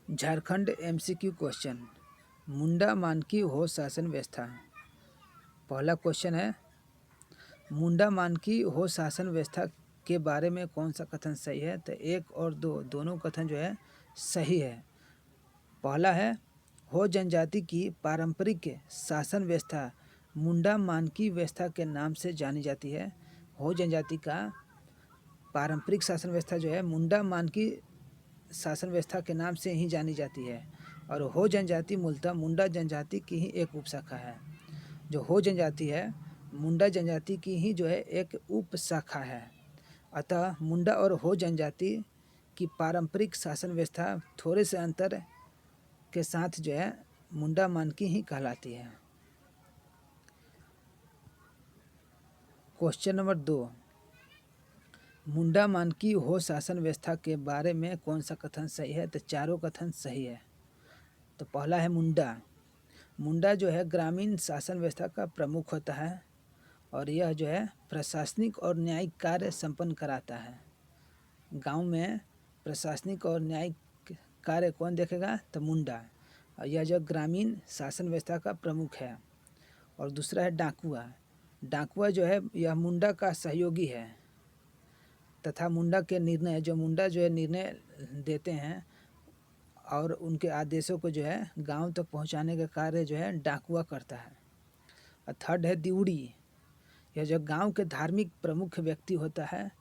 Jharkhand MCQ question. मुंडा मानकी हो शासन व्यवस्था। पहला क्वेश्चन है, मुंडा मानकी हो शासन व्यवस्था के बारे में कौन सा कथन सही है? तो एक और दो दोनों कथन जो है सही है। पहला है, हो जनजाति की पारंपरिक शासन व्यवस्था मुंडा मानकी व्यवस्था के नाम से जानी जाती है। हो जनजाति का पारंपरिक शासन व्यवस्था जो है मुंडा मानकी शासन व्यवस्था के नाम से ही जानी जाती है। और हो जनजाति मूलतः मुंडा जनजाति की ही एक उपशाखा है। जो हो जनजाति है मुंडा जनजाति की ही जो है एक उपशाखा है। अतः मुंडा और हो जनजाति की पारंपरिक शासन व्यवस्था थोड़े से अंतर के साथ जो है मुंडा मानकी ही कहलाती है। क्वेश्चन नंबर 2, मुंडा मानकी हो शासन व्यवस्था के बारे में कौन सा कथन सही है? तो चारों कथन सही है। तो पहला है, मुंडा जो है ग्रामीण शासन व्यवस्था का प्रमुख होता है और यह जो है प्रशासनिक और न्यायिक कार्य संपन्न कराता है। गांव में प्रशासनिक और न्यायिक कार्य कौन देखेगा? तो मुंडा। और यह जो ग्रामीण शासन व्यवस्था का प्रमुख है। और दूसरा है डाकुआ जो है यह मुंडा का सहयोगी है तथा मुंडा के निर्णय मुंडा जो है निर्णय देते हैं और उनके आदेशों को जो है गांव तक पहुंचाने का कार्य जो है डाकुआ करता है। और थर्ड है दिउड़ी। यह जो गांव के धार्मिक प्रमुख व्यक्ति होता है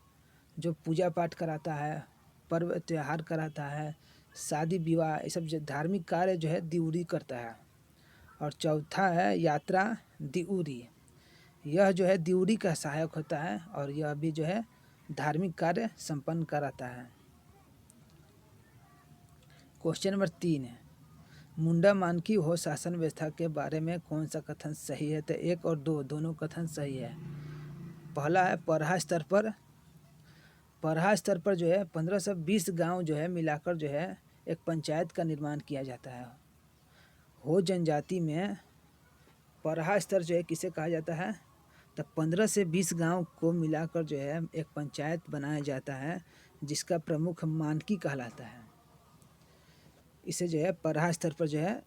जो पूजा पाठ कराता है, पर्व त्यौहार कराता है, शादी विवाह, ये सब जो धार्मिक कार्य जो है दिउड़ी करता है। और चौथा है यात्रा दिउड़ी। यह जो है दिउड़ी का सहायक होता है और यह भी जो है धार्मिक कार्य संपन्न कराता है। क्वेश्चन नंबर 3 है, मुंडा मानकी हो शासन व्यवस्था के बारे में कौन सा कथन सही है? तो एक और दो दोनों कथन सही है। पहला है, परहा स्तर पर जो है 1520 गांव जो है मिलाकर जो है एक पंचायत का निर्माण किया जाता है। हो जनजाति में परहा स्तर जो है किसे कहा जाता है? तो 15 से 20 गांव को मिलाकर जो है एक पंचायत बनाया जाता है जिसका प्रमुख मानकी कहलाता है। इसे जो है परहा स्तर पर जो है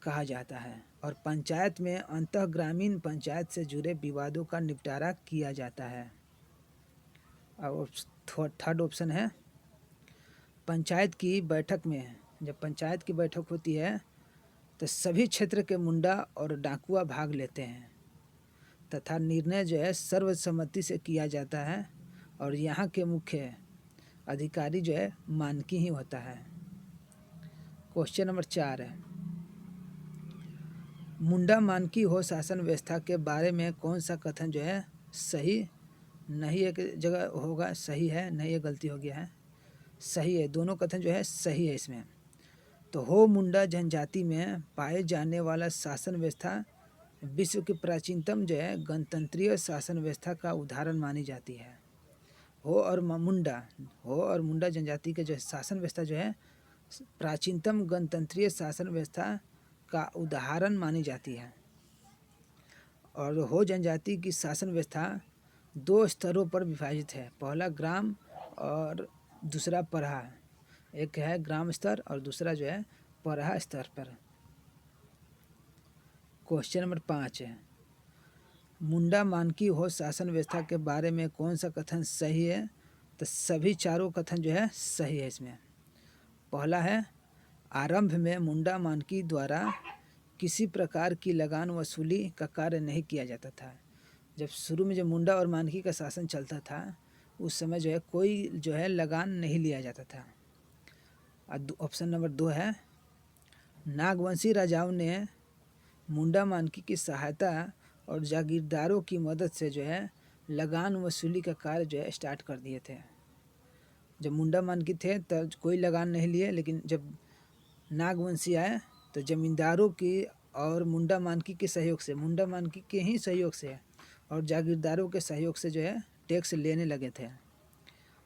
कहा जाता है। और पंचायत में अंतः ग्रामीण पंचायत से जुड़े विवादों का निपटारा किया जाता है। और थर्ड ऑप्शन है, पंचायत की बैठक में जब पंचायत की बैठक होती है तो सभी क्षेत्र के मुंडा और डाकुआ भाग लेते हैं तथा निर्णय जो है सर्वसम्मति से किया जाता है और यहाँ के मुख्य अधिकारी जो है मानकी ही होता है। क्वेश्चन नंबर 4 है, मुंडा मानकी हो शासन व्यवस्था के बारे में कौन सा कथन जो है सही नहीं? एक जगह होगा सही है, नहीं, ये गलती हो गया है, सही है। दोनों कथन जो है सही है इसमें। तो हो मुंडा जनजाति में पाए जाने वाला शासन व्यवस्था विश्व की प्राचीनतम जो है गणतंत्रीय शासन व्यवस्था का उदाहरण मानी जाती है। हो और मुंडा जनजाति के जो शासन व्यवस्था जो है प्राचीनतम गणतंत्रीय शासन व्यवस्था का उदाहरण मानी जाती है। और हो जनजाति की शासन व्यवस्था 2 स्तरों पर विभाजित है। पहला ग्राम और दूसरा परहा। एक है ग्राम स्तर और दूसरा जो है परहा स्तर पर। क्वेश्चन नंबर 5 है, मुंडा मानकी हो शासन व्यवस्था के बारे में कौन सा कथन सही है? तो सभी चारों कथन जो है सही है इसमें। पहला है, आरंभ में मुंडा मानकी द्वारा किसी प्रकार की लगान वसूली का कार्य नहीं किया जाता था। जब शुरू में जब मुंडा और मानकी का शासन चलता था उस समय जो है कोई जो है लगान नहीं लिया जाता था। ऑप्शन नंबर 2 है, नागवंशी राजाओं ने मुंडा मानकी की सहायता और जागीरदारों की मदद से जो है लगान वसूली का कार्य जो है स्टार्ट कर दिए थे। जब मुंडा मानकी थे तब कोई लगान नहीं लिए, लेकिन जब नागवंशी आए तो जमींदारों की और मुंडा मानकी के सहयोग से, मुंडा मानकी के ही सहयोग से और जागीरदारों के सहयोग से जो है टैक्स लेने लगे थे।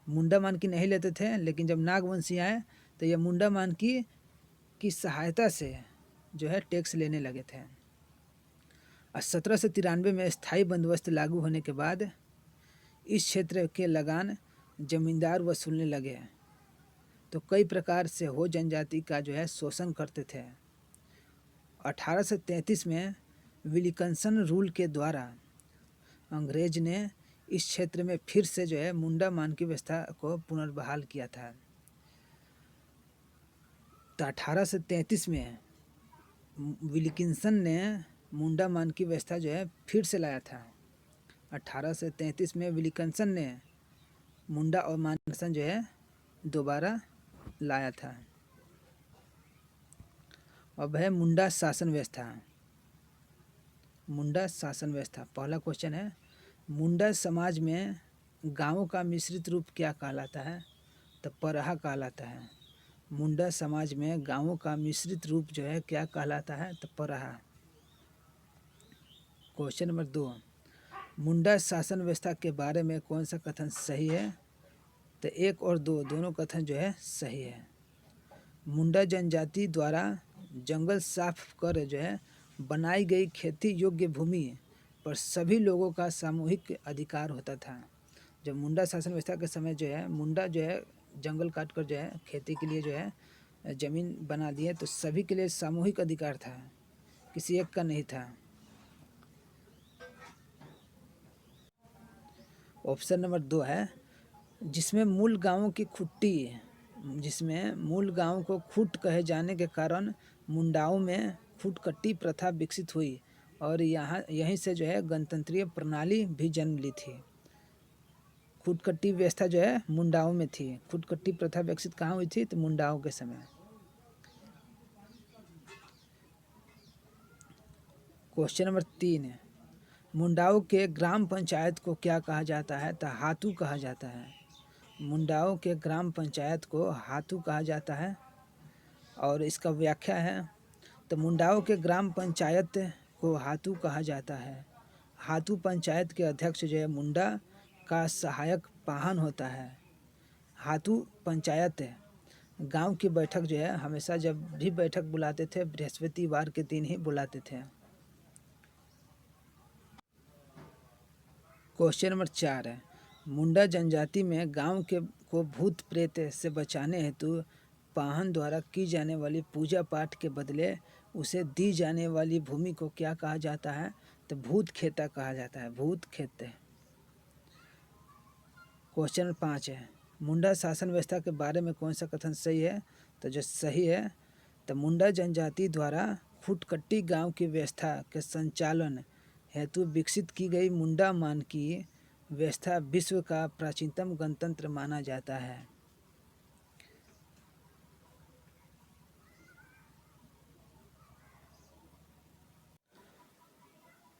मुंडा मानकी नहीं लेते थे, लेकिन जब नागवंशी आए तो यह मुंडा मानकी की सहायता से जो है टैक्स लेने लगे थे। 1793 में स्थायी बंदोबस्त लागू होने के बाद इस क्षेत्र के लगान जमींदार वसूलने लगे तो कई प्रकार से हो जनजाति का जो है शोषण करते थे। 1833 में विलिकंसन रूल के द्वारा अंग्रेज ने इस क्षेत्र में फिर से जो है मुंडा मानकी व्यवस्था को पुनर्बहाल किया था। तो 1833 में विलिकिंसन ने मुंडा मानकी व्यवस्था जो है फिर से लाया था। 1833 में विलिकंसन ने मुंडा और मानसन जो है दोबारा लाया था। अब है मुंडा शासन व्यवस्था। मुंडा शासन व्यवस्था, पहला क्वेश्चन है मुंडा समाज में गांवों का मिश्रित रूप क्या कहलाता है? तो परहा कहलाता है। मुंडा समाज में गांवों का मिश्रित रूप जो है क्या कहलाता है? तो परहा। क्वेश्चन नंबर 2, मुंडा शासन व्यवस्था के बारे में कौन सा कथन सही है? तो 1 और 2 दोनों कथन जो है सही है। मुंडा जनजाति द्वारा जंगल साफ कर जो है बनाई गई खेती योग्य भूमि पर सभी लोगों का सामूहिक अधिकार होता था। जब मुंडा शासन व्यवस्था के समय जो है मुंडा जो है जंगल काट कर जो है खेती के लिए जो है ज़मीन बना दिए, तो सभी के लिए सामूहिक अधिकार था, किसी एक का नहीं था। ऑप्शन नंबर 2 है जिसमें मूल गांवों को खूट कहे जाने के कारण मुंडाओं में खूटकट्टी प्रथा विकसित हुई और यहीं से जो है गणतंत्रीय प्रणाली भी जन्म ली थी। खूटकट्टी व्यवस्था जो है मुंडाओं में थी। खूटकट्टी प्रथा विकसित कहाँ हुई थी? तो मुंडाओं के समय। क्वेश्चन नंबर 3 है मुंडाओं के ग्राम पंचायत को क्या कहा जाता है? तो हातू कहा जाता है। मुंडाओं के ग्राम पंचायत को हातू कहा जाता है। और इसका व्याख्या है तो मुंडाओं के ग्राम पंचायत को हातू कहा जाता है। हातू पंचायत के अध्यक्ष जो है मुंडा का सहायक पाहन होता है। हातू पंचायत गांव की बैठक जो है हमेशा जब भी बैठक बुलाते थे बृहस्पतिवार के दिन ही बुलाते थे। क्वेश्चन नंबर 4 है मुंडा जनजाति में गांव को भूत प्रेत से बचाने हेतु पाहन द्वारा की जाने वाली पूजा पाठ के बदले उसे दी जाने वाली भूमि को क्या कहा जाता है? तो भूत खेता कहा जाता है। भूत खेत। क्वेश्चन नंबर 5 है मुंडा शासन व्यवस्था के बारे में कौन सा कथन सही है? तो जो सही है तो मुंडा जनजाति द्वारा खूटकट्टी गांव की व्यवस्था के संचालन हेतु विकसित की गई मुंडा मानकी व्यवस्था विश्व का प्राचीनतम गणतंत्र माना जाता है।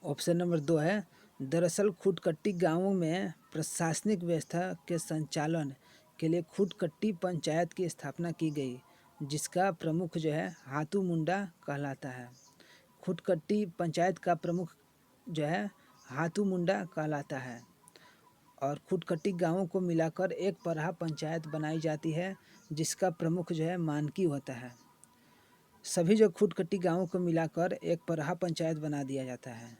ऑप्शन नंबर 2 है दरअसल खूटकट्टी गांवों में प्रशासनिक व्यवस्था के संचालन के लिए खूटकट्टी पंचायत की स्थापना की गई, जिसका प्रमुख जो है हातू मुंडा कहलाता है। खूटकट्टी पंचायत का प्रमुख जो है हातू मुंडा कहलाता है और खूटकट्टी गांवों को मिलाकर एक परहा पंचायत बनाई जाती है, जिसका प्रमुख जो है मानकी होता है। सभी जो खूटकट्टी गांवों को मिलाकर एक परहा पंचायत बना दिया जाता है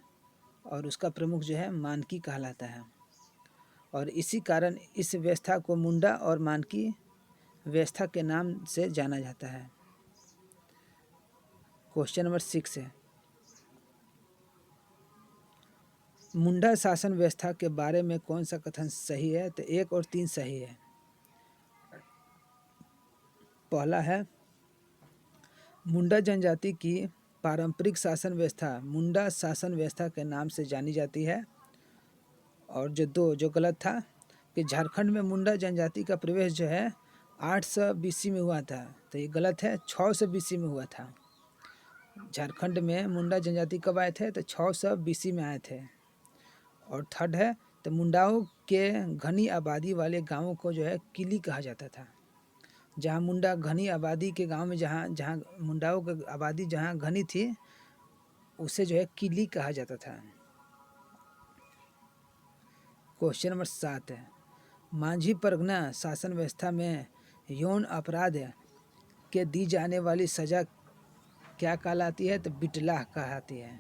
और उसका प्रमुख जो है मानकी कहलाता है और इसी कारण इस व्यवस्था को मुंडा और मानकी व्यवस्था के नाम से जाना जाता है। क्वेश्चन नंबर 6 है मुंडा शासन व्यवस्था के बारे में कौन सा कथन सही है? तो 1 और 3 सही है। पहला है मुंडा जनजाति की पारंपरिक शासन व्यवस्था मुंडा शासन व्यवस्था के नाम से जानी जाती है। और जो गलत था कि झारखंड में मुंडा जनजाति का प्रवेश जो है 800 BC में हुआ था, तो ये गलत है। 600 BC में हुआ था। झारखंड में मुंडा जनजाति कब आए थे? तो 600 BC में आए थे। और थर्ड है तो मुंडाओं के घनी आबादी वाले गांवों को जो है किली कहा जाता था। जहाँ मुंडा घनी आबादी के गांव में जहाँ मुंडाओं की आबादी जहाँ घनी थी उसे जो है किली कहा जाता था। क्वेश्चन नंबर 7 है मांझी परगना शासन व्यवस्था में यौन अपराध के दी जाने वाली सजा क्या कहलाती है? तो बिटलाह कहलाती है।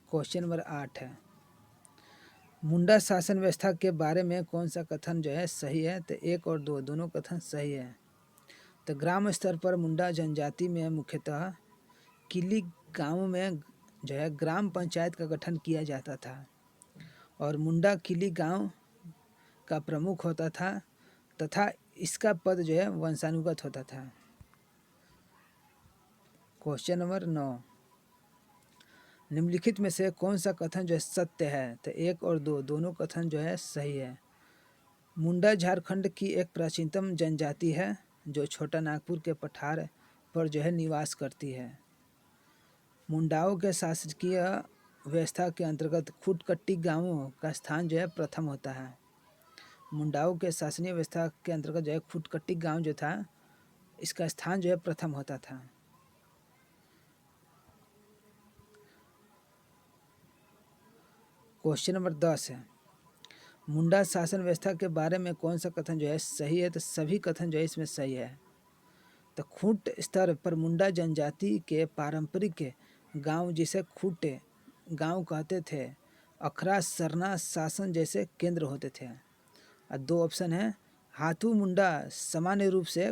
क्वेश्चन नंबर 8 है मुंडा शासन व्यवस्था के बारे में कौन सा कथन जो है सही है? तो 1 और 2 दोनों कथन सही है। तो ग्राम स्तर पर मुंडा जनजाति में मुख्यतः किली गाँव में जो है ग्राम पंचायत का गठन किया जाता था और मुंडा किली गांव का प्रमुख होता था तथा इसका पद जो है वंशानुगत होता था। क्वेश्चन नंबर 9, निम्नलिखित में से कौन सा कथन जो है सत्य है? तो 1 और 2 दोनों कथन जो है सही है। मुंडा झारखंड की एक प्राचीनतम जनजाति है जो छोटा नागपुर के पठार पर जो है निवास करती है। मुंडाओं के शासकीय व्यवस्था के अंतर्गत खुटकट्टी गांवों का स्थान जो है प्रथम होता है। मुंडाओं के शासनीय व्यवस्था के अंतर्गत जो है खुटकट्टी गांव जो था इसका स्थान जो है प्रथम होता था। क्वेश्चन नंबर 10 है, मुंडा शासन व्यवस्था के बारे में कौन सा कथन जो है सही है? तो सभी कथन जो है इसमें सही है। तो खूंट स्तर पर मुंडा जनजाति के पारंपरिक गांव जिसे खूंट गांव कहते थे अखरा सरना शासन जैसे केंद्र होते थे। और 2 ऑप्शन है, हाथू मुंडा सामान्य रूप से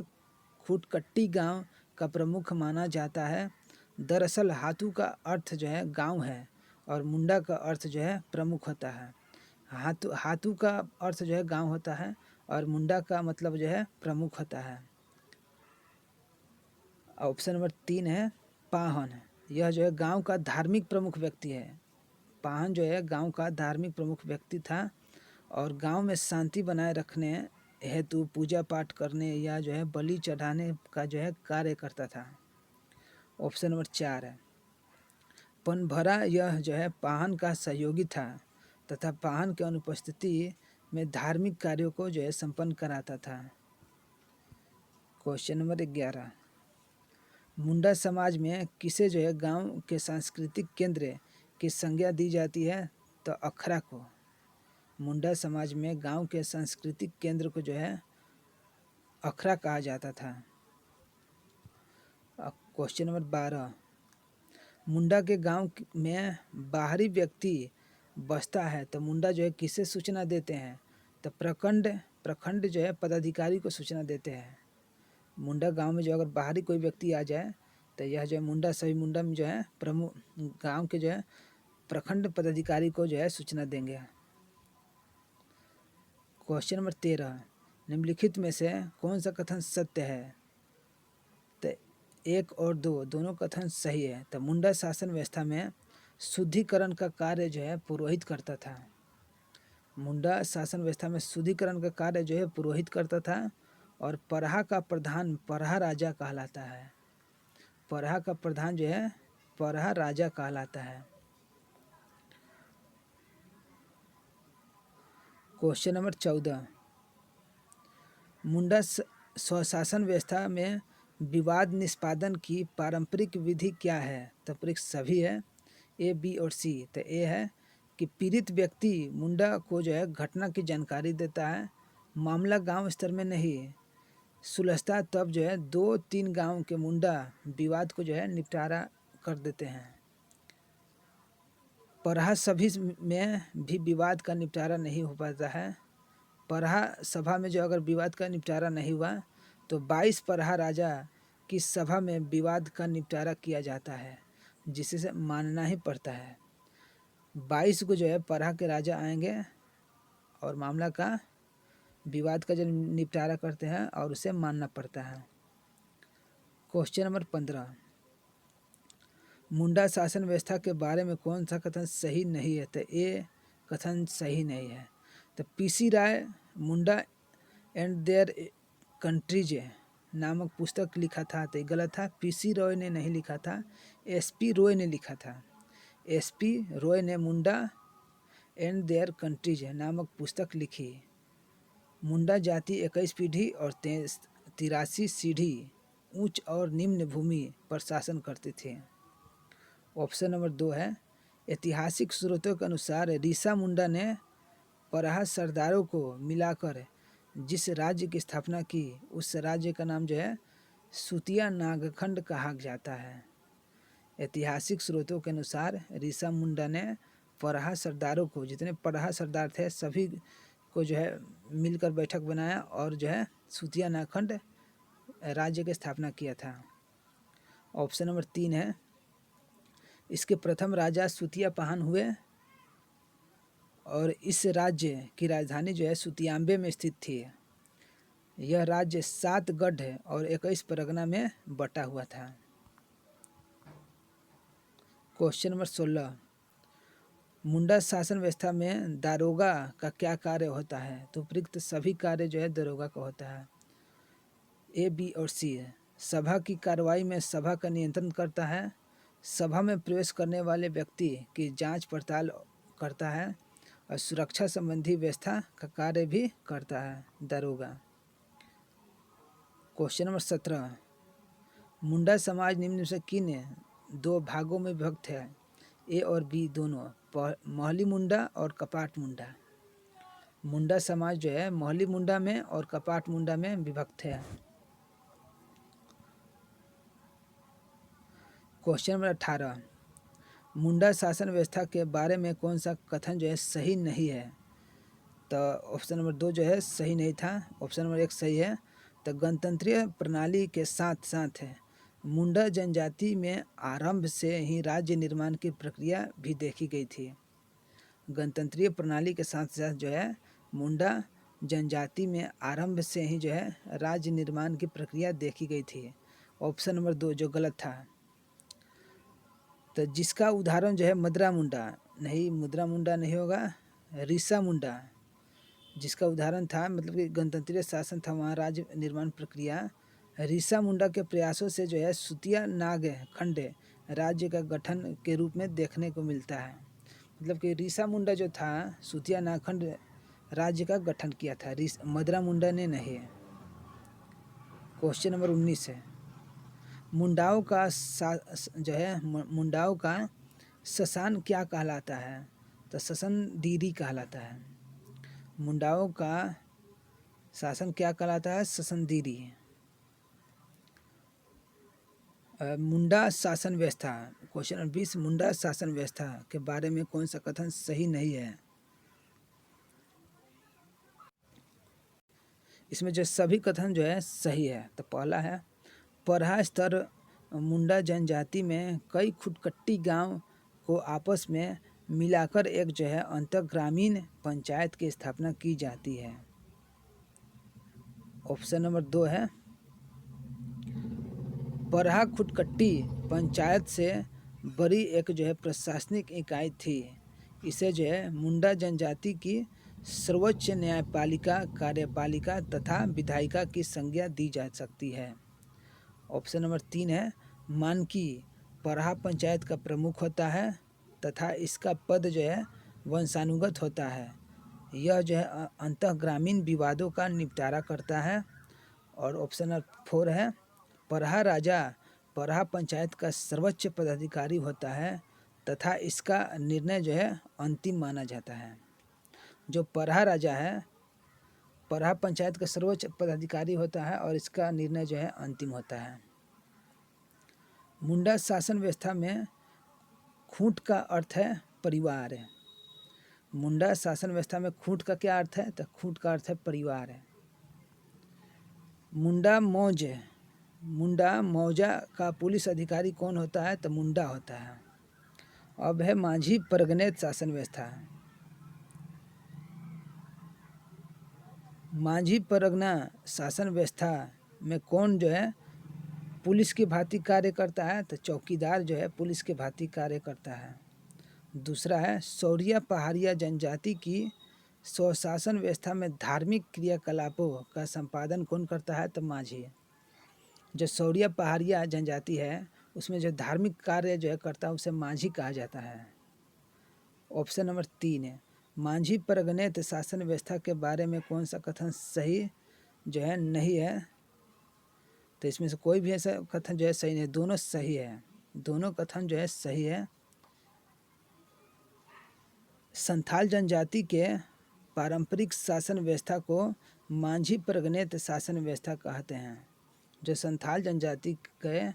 खुटकट्टी गांव का प्रमुख माना जाता है। दरअसल हाथू का अर्थ जो है गांव है और मुंडा का अर्थ जो है प्रमुख होता है। हाथू का अर्थ जो है गांव होता है और मुंडा का मतलब जो है प्रमुख होता है। ऑप्शन नंबर 3 है पाहन, यह जो है गांव का धार्मिक प्रमुख व्यक्ति है। पाहन जो है गांव का धार्मिक प्रमुख व्यक्ति था और गांव में शांति बनाए रखने हेतु पूजा पाठ करने या जो है बलि चढ़ाने का जो है कार्य करता था। ऑप्शन नंबर 4 है पनभरा, यह जो है पाहन का सहयोगी था तथा पाहन के अनुपस्थिति में धार्मिक कार्यों को जो है संपन्न कराता था। क्वेश्चन नंबर 11, मुंडा समाज में किसे जो है गांव के सांस्कृतिक केंद्र की संज्ञा दी जाती है? तो अखरा को। मुंडा समाज में गांव के सांस्कृतिक केंद्र को जो है अखरा कहा जाता था। क्वेश्चन नंबर 12, मुंडा के गांव में बाहरी व्यक्ति बसता है तो मुंडा जो है किसे सूचना देते हैं? तो प्रखंड जो है पदाधिकारी को सूचना देते हैं। मुंडा गांव में जो अगर बाहरी कोई व्यक्ति आ जाए तो यह जो है मुंडा सभी मुंडा में जो है प्रमुख गांव के जो है प्रखंड पदाधिकारी को जो है सूचना देंगे। क्वेश्चन नंबर 13, निम्नलिखित में से कौन सा कथन सत्य है? तो 1 और 2 दोनों कथन सही है। तो मुंडा शासन व्यवस्था में शुद्धिकरण का कार्य जो है पुरोहित करता था। मुंडा शासन व्यवस्था में शुद्धिकरण का कार्य जो है पुरोहित करता था और परहा का प्रधान परहा राजा कहलाता है। परहा का प्रधान जो है परहा राजा कहलाता है। क्वेश्चन नंबर 14, मुंडा स्वशासन व्यवस्था में विवाद निष्पादन की पारंपरिक विधि क्या है? तो परीक्ष सभी है ए, बी और सी। तो ए है कि पीड़ित व्यक्ति मुंडा को जो है घटना की जानकारी देता है, मामला गांव स्तर में नहीं सुलझता तब जो है 2-3 गांव के मुंडा विवाद को जो है निपटारा कर देते हैं। परहा सभी में भी विवाद का निपटारा नहीं हो पाता है। परहा सभा में जो अगर विवाद का निपटारा नहीं हुआ तो 22 परहा राजा की सभा में विवाद का निपटारा किया जाता है जिसे मानना ही पड़ता है। 22 को जो है परहा के राजा आएंगे और मामला का विवाद का जो निपटारा करते हैं और उसे मानना पड़ता है। क्वेश्चन नंबर 15, मुंडा शासन व्यवस्था के बारे में कौन सा कथन सही नहीं है? तो ए कथन सही नहीं है। तो PC Ray Munda and their countries नामक पुस्तक लिखा था तो ये गलत था। पीसी रॉय ने नहीं लिखा था, एसपी रॉय ने लिखा था। एसपी रॉय ने मुंडा एंड देयर कंट्रीज नामक पुस्तक लिखी। मुंडा जाति 21 पीढ़ी और 83 सीढ़ी उच्च और निम्न भूमि पर शासन करते थे। ऑप्शन नंबर 2 है ऐतिहासिक स्रोतों के अनुसार रीसा मुंडा ने परहा सरदारों को मिलाकर जिस राज्य की स्थापना की उस राज्य का नाम जो है सुतिया नागखंड कहा जाता है। ऐतिहासिक स्रोतों के अनुसार रीसा मुंडा ने पराहा सरदारों को, जितने पराहा सरदार थे सभी को जो है मिलकर बैठक बनाया और जो है सुतिया नाखंड राज्य की स्थापना किया था। ऑप्शन नंबर 3 है, इसके प्रथम राजा सुतिया पहान हुए और इस राज्य की राजधानी जो है सुतियांबे में स्थित थी। यह राज्य 7 गढ़ और 21 परगना में बटा हुआ था। क्वेश्चन नंबर 16, मुंडा शासन व्यवस्था में दारोगा का क्या कार्य होता है? तो उपयुक्त सभी कार्य जो है दारोगा का होता है। ए, बी और सी। सभा की कार्रवाई में सभा का नियंत्रण करता है, सभा में प्रवेश करने वाले व्यक्ति की जांच पड़ताल करता है और सुरक्षा संबंधी व्यवस्था का कार्य भी करता है दारोगा। क्वेश्चन नंबर 17, मुंडा समाज निम्न से किन 2 भागों में विभक्त है? ए और बी दोनों, मोहली मुंडा और कपाट मुंडा। मुंडा समाज जो है मोहली मुंडा में और कपाट मुंडा में विभक्त है। क्वेश्चन नंबर 18, मुंडा शासन व्यवस्था के बारे में कौन सा कथन जो है सही नहीं है? तो ऑप्शन नंबर 2 जो है सही नहीं था, ऑप्शन नंबर 1 सही है। तो गणतंत्रीय प्रणाली के साथ साथ है मुंडा जनजाति में आरंभ से ही राज्य निर्माण की प्रक्रिया भी देखी गई थी। गणतंत्रीय प्रणाली के साथ साथ जो है मुंडा जनजाति में आरंभ से ही जो है राज्य निर्माण की प्रक्रिया देखी गई थी। ऑप्शन नंबर 2 जो गलत था। तो जिसका उदाहरण जो है मदरा मुंडा, नहीं मुद्रा मुंडा नहीं होगा, रीसा मुंडा जिसका उदाहरण था, मतलब कि गणतंत्रीय शासन था वहाँ राज्य निर्माण प्रक्रिया। रीसा मुंडा के प्रयासों से जो है सुतिया नाग खंड राज्य का गठन के रूप में देखने को मिलता है। मतलब कि रीसा मुंडा जो था सुतिया नागखंड राज्य का गठन किया था, मदरा मुंडा ने नहीं। क्वेश्चन नंबर 19 है, मुंडाओं का जो है मुंडाओं का शसान क्या कहलाता है? तो शसन दीरी कहलाता है। मुंडाओं का शासन क्या कहलाता है? शसनदीरी। मुंडा शासन व्यवस्था, क्वेश्चन नंबर 20, मुंडा शासन व्यवस्था के बारे में कौन सा कथन सही नहीं है? इसमें जो सभी कथन जो है सही है। तो पहला है, पराहा स्तर मुंडा जनजाति में कई खुटकट्टी गांव को आपस में मिलाकर एक जो है अंतर्ग्रामीण पंचायत की स्थापना की जाती है। ऑप्शन नंबर 2 है, पराहा खुटकट्टी पंचायत से बड़ी एक जो है प्रशासनिक इकाई थी। इसे जो है मुंडा जनजाति की सर्वोच्च न्यायपालिका, कार्यपालिका तथा विधायिका की संज्ञा दी जा सकती है। ऑप्शन नंबर 3 है, मानकी पराहा पंचायत का प्रमुख होता है तथा इसका पद जो है वंशानुगत होता है। यह जो है अंतःग्रामीण विवादों का निपटारा करता है। और ऑप्शन नंबर 4 है, पराहा राजा पराहा पंचायत का सर्वोच्च पदाधिकारी होता है तथा इसका निर्णय जो है अंतिम माना जाता है। जो पराहा राजा है पराहा पंचायत का सर्वोच्च पदाधिकारी होता है और इसका निर्णय जो है अंतिम होता है। मुंडा शासन व्यवस्था में खूंट का अर्थ है परिवार। मुंडा शासन व्यवस्था में खूंट का क्या अर्थ है? तो खूंट का अर्थ है परिवार है। मुंडा मौज, मुंडा मौजा का पुलिस अधिकारी कौन होता है? तो मुंडा होता है। अब है माझी परगनेत शासन व्यवस्था। माझी परगना शासन व्यवस्था में कौन जो है पुलिस की भांति कार्य करता है? तो चौकीदार जो है पुलिस के भांति कार्य करता है। दूसरा है, सौरिया पहाड़िया जनजाति की स्वशासन व्यवस्था में धार्मिक क्रियाकलापों का संपादन कौन करता है? तो माझी। जो सौरिया पहाड़िया जनजाति है उसमें जो धार्मिक कार्य जो है करता है उसे माझी कहा जाता है। ऑप्शन नंबर 3 है, माझी परगनेत शासन व्यवस्था के बारे में कौन सा कथन सही जो है नहीं है? तो इसमें से कोई भी ऐसा कथन जो है सही नहीं, दोनों सही है, दोनों कथन जो है सही है। संथाल जनजाति के पारंपरिक शासन व्यवस्था को माझी परगनेत शासन व्यवस्था कहते हैं। जो संथाल जनजाति के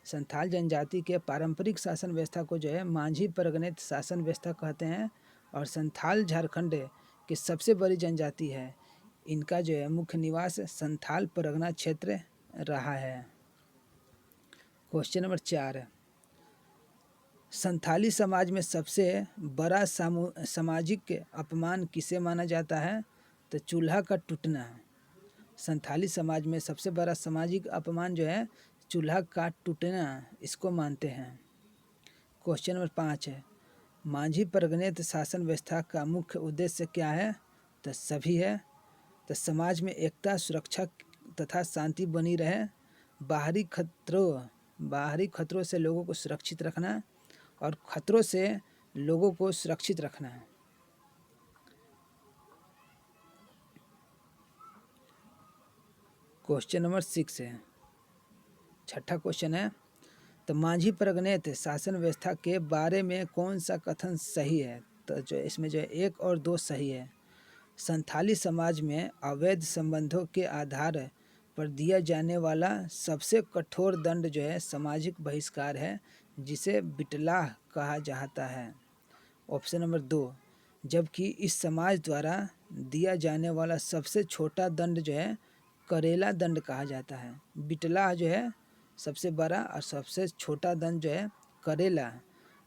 संथाल जनजाति के पारंपरिक शासन व्यवस्था को जो है मांझी परगनेत शासन व्यवस्था कहते हैं। और संथाल झारखंड की सबसे बड़ी जनजाति है। इनका जो है मुख्य निवास संथाल परगना क्षेत्र रहा है। क्वेश्चन नंबर 4, संथाली समाज में सबसे बड़ा सामाजिक अपमान किसे माना जाता है? तो चूल्हा का टूटना। संथाली समाज में सबसे बड़ा सामाजिक अपमान जो है चूल्हा का टूटना, इसको मानते हैं। क्वेश्चन नंबर 5 है, मांझी परगनेत शासन व्यवस्था का मुख्य उद्देश्य क्या है? तो सभी है। तो समाज में एकता, सुरक्षा तथा शांति बनी रहे, बाहरी खतरों से लोगों को सुरक्षित रखना और खतरों से लोगों को सुरक्षित रखना है। क्वेश्चन नंबर 6 है, छठा क्वेश्चन है, तो मांझी परगनेत शासन व्यवस्था के बारे में कौन सा कथन सही है? तो जो इसमें जो है 1 और 2 सही है। संथाली समाज में अवैध संबंधों के आधार पर दिया जाने वाला सबसे कठोर दंड जो है सामाजिक बहिष्कार है, जिसे बिटलाह कहा जाता है। ऑप्शन नंबर 2, जबकि इस समाज द्वारा दिया जाने वाला सबसे छोटा दंड जो है करेला दंड कहा जाता है। बिटलाह जो है सबसे बड़ा और सबसे छोटा दंड जो है करेला,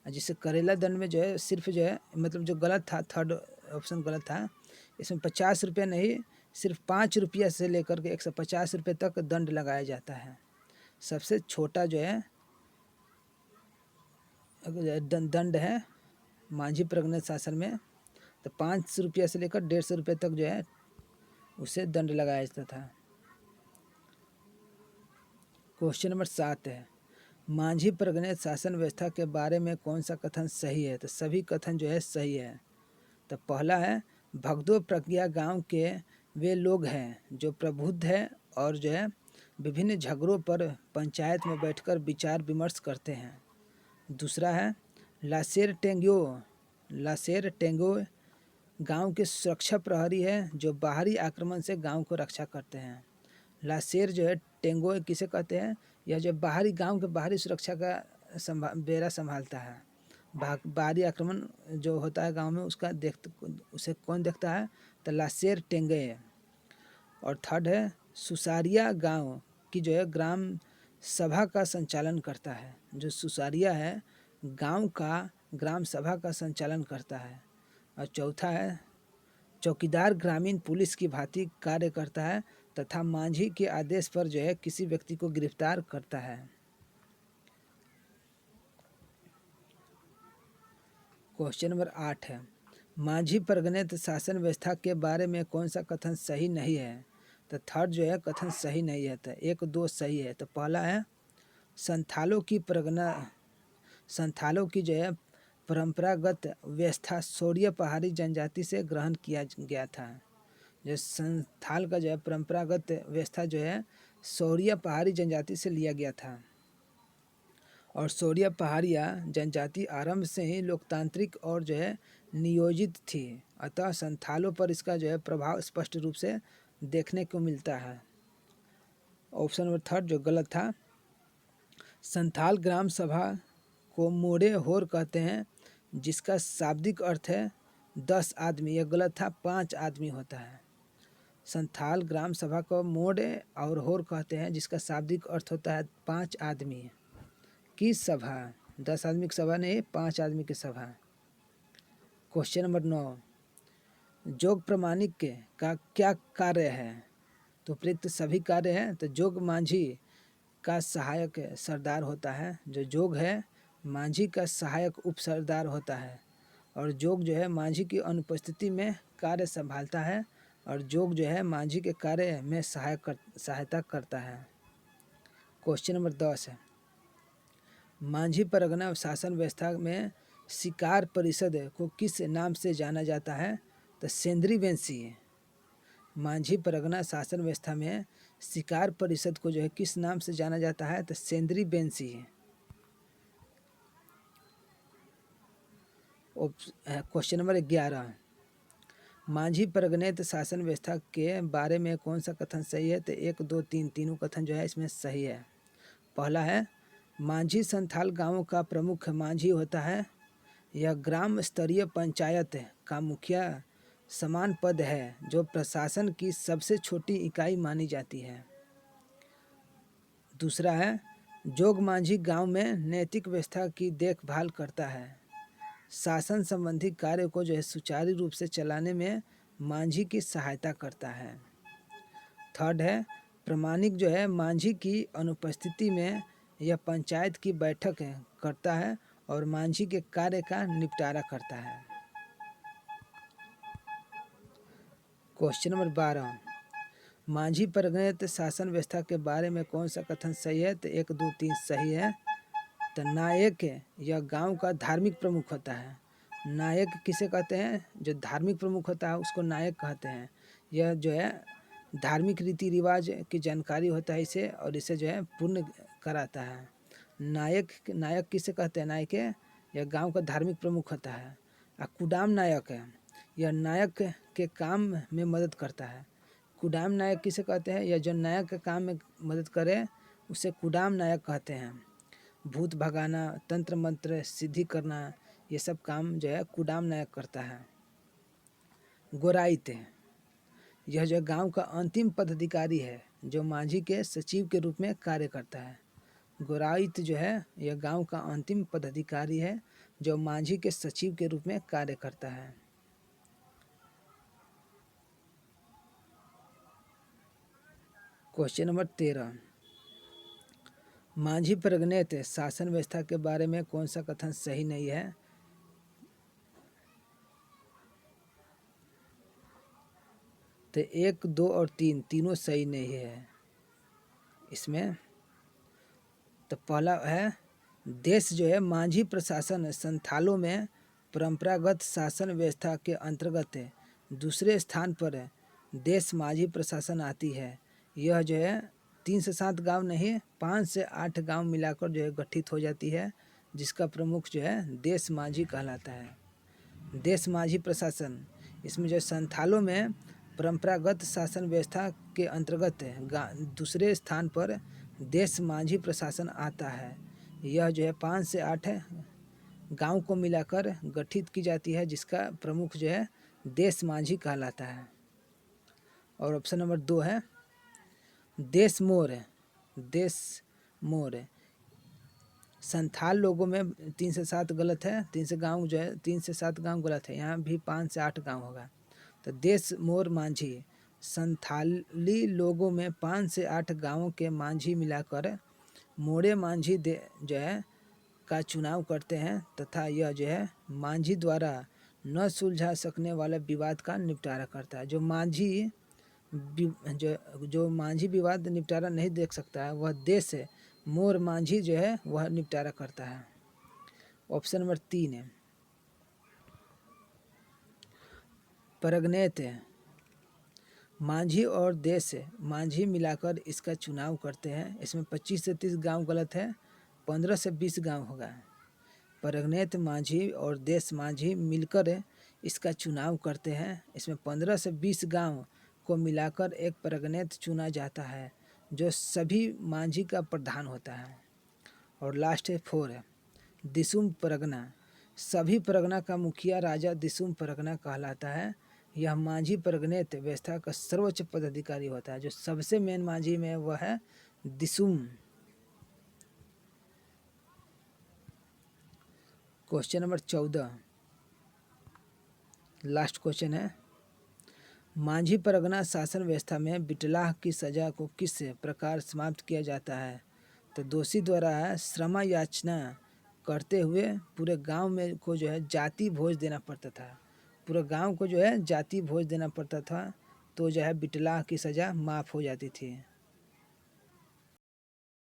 जिससे करेला दंड में जो है सिर्फ जो है मतलब जो गलत था, थर्ड ऑप्शन गलत था, इसमें 50 रुपये नहीं सिर्फ 5 रुपया से लेकर के 150 रुपये तक दंड लगाया जाता है। सबसे छोटा जो है दंड है मांझी परगनेत शासन में, तो 5 रुपया से लेकर 150 रुपये तक जो है उसे दंड लगाया जाता था। क्वेश्चन नंबर 7 है, मांझी परगनेत शासन व्यवस्था के बारे में कौन सा कथन सही है? तो सभी कथन जो है सही है। तो पहला है, भगदो प्रज्ञा गांव के वे लोग हैं जो प्रबुद्ध है और जो है विभिन्न झगड़ों पर पंचायत में बैठकर विचार विमर्श करते हैं। दूसरा है, लासेर टेंगो गांव के सुरक्षा प्रहरी है जो बाहरी आक्रमण से गांव को रक्षा करते हैं। लासेर जो है टेंगो किसे कहते हैं? यह जो बाहरी गांव के बाहरी सुरक्षा का बेड़ा संभालता है। बाहरी आक्रमण जो होता है गांव में उसका उसे कौन देखता है? तो लासेर टेंगे। और थर्ड है, सुसारिया गांव की जो है ग्राम सभा का संचालन करता है। जो सुसारिया है गांव का ग्राम सभा का संचालन करता है। और चौथा है, चौकीदार ग्रामीण पुलिस की भांति कार्य करता है तथा मांझी के आदेश पर जो है किसी व्यक्ति को गिरफ्तार करता है। क्वेश्चन नंबर 8 है, मांझी परगनेत शासन व्यवस्था के बारे में कौन सा कथन सही नहीं है? तो थर्ड जो है कथन सही नहीं है। तो 1 2 सही है। तो पहला है, संथालों की जो है परंपरागत व्यवस्था सोरिया पहाड़ी जनजाति से ग्रहण किया गया था। जो संथाल का जो है परंपरागत व्यवस्था जो है सोरिया पहाड़ी जनजाति से लिया गया था। और सोरिया पहाड़िया जनजाति आरंभ से ही लोकतांत्रिक और जो है नियोजित थी, अतः संथालों पर इसका जो है प्रभाव स्पष्ट रूप से देखने को मिलता है। ऑप्शन नंबर थर्ड जो गलत था, संथाल ग्राम सभा को मोड़े होर कहते हैं, जिसका शाब्दिक अर्थ है 10 आदमी। यह गलत था, 5 आदमी होता है। संथाल ग्राम सभा को मोड़े और होर कहते हैं, जिसका शाब्दिक अर्थ होता है 5 आदमी की सभा। 10 आदमी की सभा नहीं, 5 आदमी की सभा। क्वेश्चन नंबर 9, जोग प्रमाणिक का क्या कार्य है? तो उपयुक्त सभी कार्य हैं। तो जोग मांझी का सहायक सरदार होता है। जो जोग है मांझी का सहायक उप सरदार होता है। और जोग जो है मांझी की अनुपस्थिति में कार्य संभालता है। और जोग जो है मांझी के कार्य में सहायता करता है। क्वेश्चन नंबर 10 है, मांझी परगना शासन व्यवस्था में शिकार परिषद को किस नाम से जाना जाता है? तो सेंद्री बेंसी। मांझी परगना शासन व्यवस्था में शिकार परिषद को जो है किस नाम से जाना जाता है? तो सेंद्री बेंसी। क्वेश्चन नंबर 11, मांझी परगनेत शासन व्यवस्था के बारे में कौन सा कथन सही है? तो 1 2 3 तीनों कथन जो है इसमें सही है। पहला है, मांझी संथाल गांवों का प्रमुख मांझी होता है। यह ग्राम स्तरीय पंचायत का मुखिया समान पद है जो प्रशासन की सबसे छोटी इकाई मानी जाती है। दूसरा है जोग मांझी गांव में नैतिक व्यवस्था की देखभाल करता है। शासन संबंधी कार्य को जो है सुचारू रूप से चलाने में मांझी की सहायता करता है। थर्ड है प्रमाणिक जो है मांझी की अनुपस्थिति में यह पंचायत की बैठक करता है और मांझी के कार्य का निपटारा करता है। क्वेश्चन नंबर 12, मांझी परिगणित शासन व्यवस्था के बारे में कौन सा कथन सही है? तो 1, 2, 3 सही है। तो नायक यह गांव का धार्मिक प्रमुख होता है। नायक किसे कहते हैं? जो धार्मिक प्रमुख होता है उसको नायक कहते हैं। यह जो है धार्मिक रीति रिवाज की जानकारी होता है इसे, और इसे जो है पूर्ण कराता है। नायक किसे कहते हैं? नायक यह गांव का धार्मिक प्रमुख होता है। कुडाम नायक है, यह नायक के काम में मदद करता है। कुडाम नायक किसे कहते हैं? यह जो नायक के काम में मदद करे उसे कुडाम नायक कहते हैं। भूत भगाना, तंत्र मंत्र सिद्धि करना, ये सब काम जो है कुडाम नायक करता है। गोराइत यह जो गांव का अंतिम पदाधिकारी है जो मांझी के सचिव के रूप में कार्य करता है। गोराइत जो है यह गांव का अंतिम पदाधिकारी है जो मांझी के सचिव के रूप में कार्य करता है। क्वेश्चन नंबर 13, मांझी परिगणित शासन व्यवस्था के बारे में कौन सा कथन सही नहीं है? तो 1, 2 और 3 तीनों सही नहीं है इसमें। तो पहला है देश जो है मांझी प्रशासन संथालों में परंपरागत शासन व्यवस्था के अंतर्गत दूसरे स्थान पर देश मांझी प्रशासन आती है। यह जो है 3 से 7 गांव नहीं 5 से 8 गांव मिलाकर जो है गठित हो जाती है, जिसका प्रमुख जो है देश मांझी कहलाता है। देश मांझी प्रशासन इसमें जो संथालों में परंपरागत शासन व्यवस्था के अंतर्गत दूसरे स्थान पर देश मांझी प्रशासन आता है। यह जो है 5 से 8 गांव को मिलाकर गठित की जाती है, जिसका प्रमुख जो है देश मांझी कहलाता है। और ऑप्शन नंबर 2 है देश मोर संथाल लोगों में 3 से 7 गलत है। 3 से 7 गांव गलत है, यहाँ भी 5 से 8 गांव होगा। तो देश मोर मांझी संथाली लोगों में 5 से 8 गांवों के मांझी मिलाकर मोड़े मांझी जो है का चुनाव करते हैं तथा यह जो है मांझी द्वारा न सुलझा सकने वाले विवाद का निपटारा करता है। जो मांझी विवाद निपटारा नहीं देख सकता है वह देश मोर मांझी जो है वह निपटारा करता है। ऑप्शन नंबर 3 है परगणित मांझी और देश मांझी मिलाकर इसका चुनाव करते हैं। इसमें 25 से 30 गांव गलत है, 15 से 20 गांव होगा। परगणित मांझी और देश मांझी मिलकर इसका चुनाव करते हैं। इसमें 15 से 20 गांव को मिलाकर एक परगणित चुना जाता है जो सभी मांझी का प्रधान होता है। और लास्ट है 4 है दिसुम परगना। सभी परगना का मुखिया राजा दिसुम परगना कहलाता है। यह मांझी परगणित व्यवस्था का सर्वोच्च पदाधिकारी होता है। जो सबसे मेन मांझी में वह है दिसुम। क्वेश्चन नंबर 14 लास्ट क्वेश्चन है मांझी परगना शासन व्यवस्था में बिटलाह की सजा को किस प्रकार समाप्त किया जाता है? तो दोषी द्वारा श्रम याचना करते हुए पूरे गांव में को जो है जाति भोज देना पड़ता था। पूरे गांव को जो है जाति भोज देना पड़ता था, तो जो है बिटलाह की सज़ा माफ़ हो जाती थी।